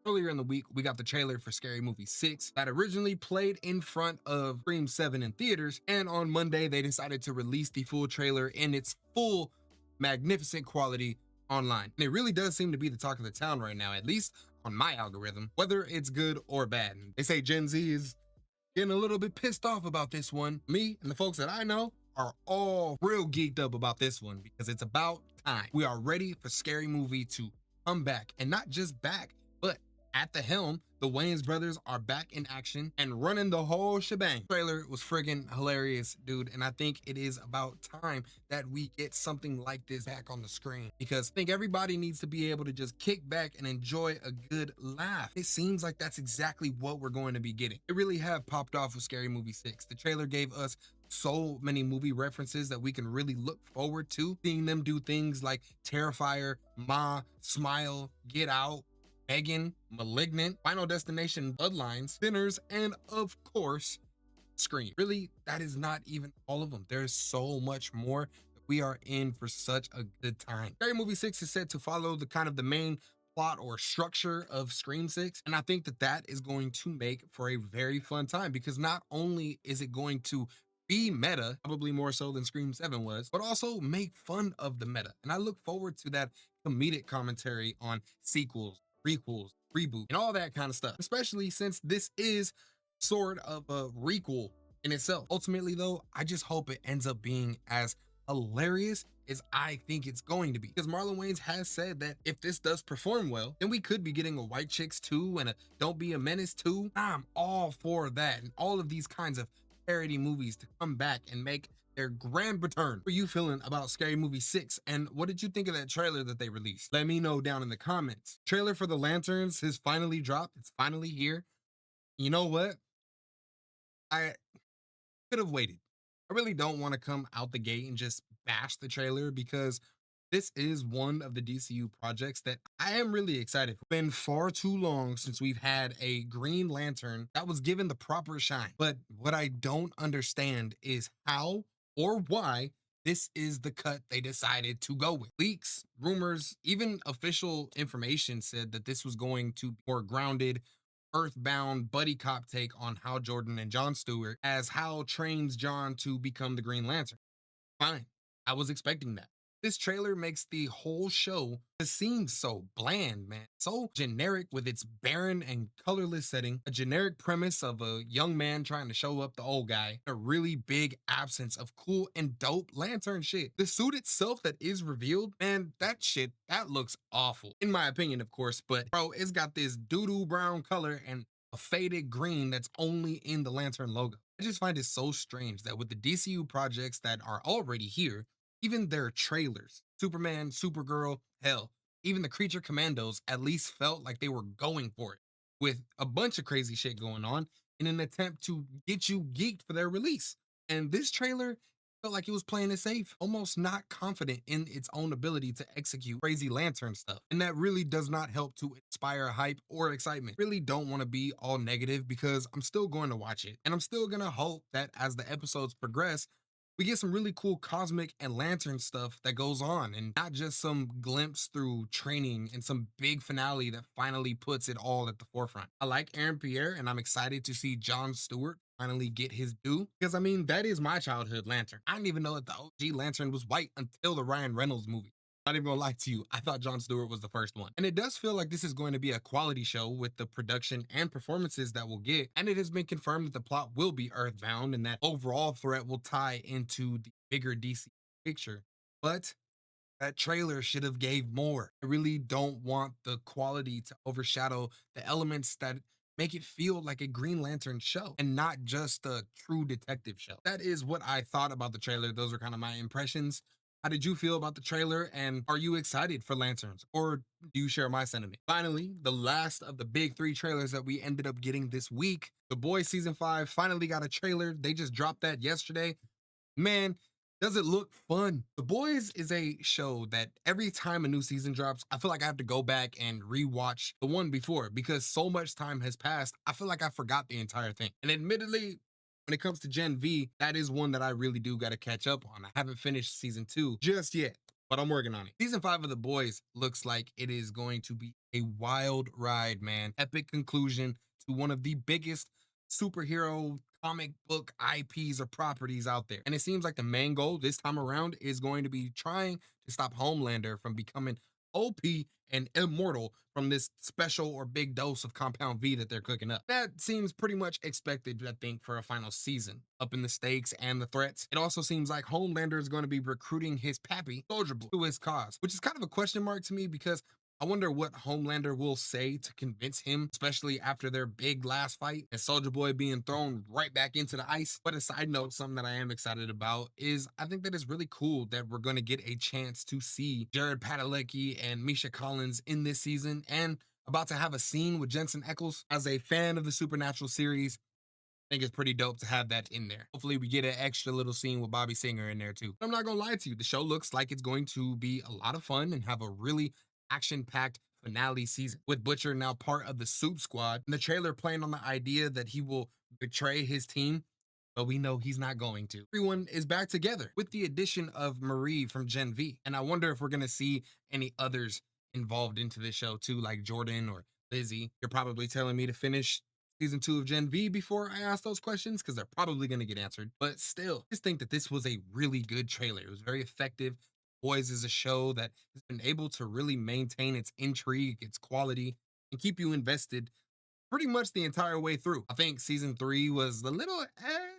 Earlier in the week, we got the trailer for Scary Movie 6 that originally played in front of Scream 7 in theaters, and on Monday, they decided to release the full trailer in its full, magnificent quality online. And it really does seem to be the talk of the town right now, at least on my algorithm, whether it's good or bad. They say Gen Z is getting a little bit pissed off about this one. Me and the folks that I know are all real geeked up about this one because it's about time. We are ready for Scary Movie to come back, and not just back, but at the helm. The Wayans brothers are back in action and running the whole shebang. The trailer was friggin' hilarious, dude, and I think it is about time that we get something like this back on the screen, because I think everybody needs to be able to just kick back and enjoy a good laugh. It seems like that's exactly what we're going to be getting. It really have popped off with Scary Movie 6. The trailer gave us so many movie references that we can really look forward to seeing them do things like Terrifier, Ma, Smile, Get Out, Megan, Malignant, Final Destination, Bloodlines, Sinners, and of course, Scream. Really, that is not even all of them. There's so much more. We are in for such a good time. Scary Movie 6 is set to follow the kind of the main plot or structure of Scream 6, and I think that that is going to make for a very fun time, because not only is it going to be meta, probably more so than Scream 7 was, but also make fun of the meta. And I look forward to that comedic commentary on sequels, prequels, reboot, and all that kind of stuff, especially since this is sort of a requel in itself. Ultimately, though, I just hope it ends up being as hilarious as I think it's going to be, because Marlon Wayans has said that if this does perform well, then we could be getting a White Chicks 2 and a Don't Be a Menace 2. I'm all for that, and all of these kinds of parody movies to come back and make their grand return. How are you feeling about Scary Movie 6? And what did you think of that trailer that they released? Let me know down in the comments. Trailer for the Lanterns has finally dropped. It's finally here. You know what? I could have waited. I really don't want to come out the gate and just bash the trailer, because this is one of the DCU projects that I am really excited for. It's been far too long since we've had a Green Lantern that was given the proper shine. But what I don't understand is how or why this is the cut they decided to go with. Leaks, rumors, even official information said that this was going to be more grounded, earthbound buddy cop take on Hal Jordan and John Stewart, as Hal trains John to become the Green Lantern. Fine. I was expecting that. This trailer makes the whole show seem so bland, man. So generic with its barren and colorless setting, a generic premise of a young man trying to show up the old guy, a really big absence of cool and dope lantern shit. The suit itself that is revealed, man, that shit, that looks awful. In my opinion, of course, but bro, it's got this doo-doo brown color and a faded green that's only in the lantern logo. I just find it so strange that with the DCU projects that are already here, even their trailers, Superman, Supergirl, hell, even the Creature Commandos at least felt like they were going for it, with a bunch of crazy shit going on in an attempt to get you geeked for their release. And this trailer felt like it was playing it safe, almost not confident in its own ability to execute crazy lantern stuff. And that really does not help to inspire hype or excitement. Really don't want to be all negative, because I'm still going to watch it. And I'm still going to hope that as the episodes progress, we get some really cool cosmic and lantern stuff that goes on, and not just some glimpse through training and some big finale that finally puts it all at the forefront. I like Aaron Pierre, and I'm excited to see John Stewart finally get his due, because I mean, that is my childhood lantern. I didn't even know that the OG lantern was white until the Ryan Reynolds movie. Not even gonna lie to you, I thought John Stewart was the first one. And it does feel like this is going to be a quality show with the production and performances that we'll get. And it has been confirmed that the plot will be earthbound and that overall threat will tie into the bigger DC picture. But that trailer should have gave more. I really don't want the quality to overshadow the elements that make it feel like a Green Lantern show and not just a true detective show. That is what I thought about the trailer. Those are kind of my impressions. How did you feel about the trailer, and are you excited for Lanterns, or do you share my sentiment? Finally, the last of the big three trailers that we ended up getting this week, The Boys Season 5 finally got a trailer. They just dropped that yesterday. Man, does it look fun? The Boys is a show that every time a new season drops, I feel like I have to go back and rewatch the one before, because so much time has passed. I feel like I forgot the entire thing. And admittedly, when it comes to Gen V, that is one that I really do got to catch up on. I haven't finished season 2 just yet, but I'm working on it. Season 5 of The Boys looks like it is going to be a wild ride, man. Epic conclusion to one of the biggest superhero comic book IPs or properties out there. And it seems like the main goal this time around is going to be trying to stop Homelander from becoming OP and immortal from this special or big dose of Compound V that they're cooking up. That seems pretty much expected, I think, for a final season. Up in the stakes and the threats. It also seems like Homelander is going to be recruiting his pappy, Soldier Boy, to his cause, which is kind of a question mark to me because I wonder what Homelander will say to convince him, especially after their big last fight and Soldier Boy being thrown right back into the ice. But a side note, something that I am excited about is I think that it's really cool that we're going to get a chance to see Jared Padalecki and Misha Collins in this season and about to have a scene with Jensen Ackles. As a fan of the Supernatural series, I think it's pretty dope to have that in there. Hopefully we get an extra little scene with Bobby Singer in there too. I'm not gonna lie to you, the show looks like it's going to be a lot of fun and have a really action-packed finale season. With Butcher now part of the Soup Squad, and the trailer playing on the idea that he will betray his team, but we know he's not going to. Everyone is back together with the addition of Marie from Gen V. And I wonder if we're gonna see any others involved into this show too, like Jordan or Lizzie. You're probably telling me to finish season 2 of Gen V before I ask those questions because they're probably going to get answered. But still, just think that this was a really good trailer. It was very effective. Boys is a show that has been able to really maintain its intrigue, its quality, and keep you invested pretty much the entire way through. I think season 3 was a little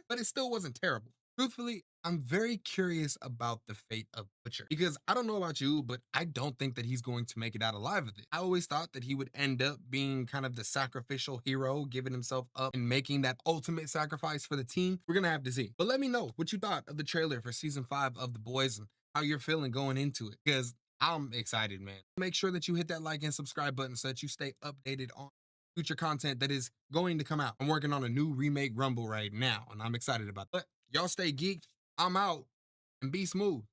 but it still wasn't terrible. Truthfully, I'm very curious about the fate of Butcher because I don't know about you, but I don't think that he's going to make it out alive of it. I always thought that he would end up being kind of the sacrificial hero, giving himself up and making that ultimate sacrifice for the team. We're going to have to see. But let me know what you thought of the trailer for season 5 of The Boys and how you're feeling going into it because I'm excited, man. Make sure that you hit that like and subscribe button so that you stay updated on future content that is going to come out. I'm working on a new remake Rumble right now, and I'm excited about that. But y'all stay geeked. I'm out and be smooth.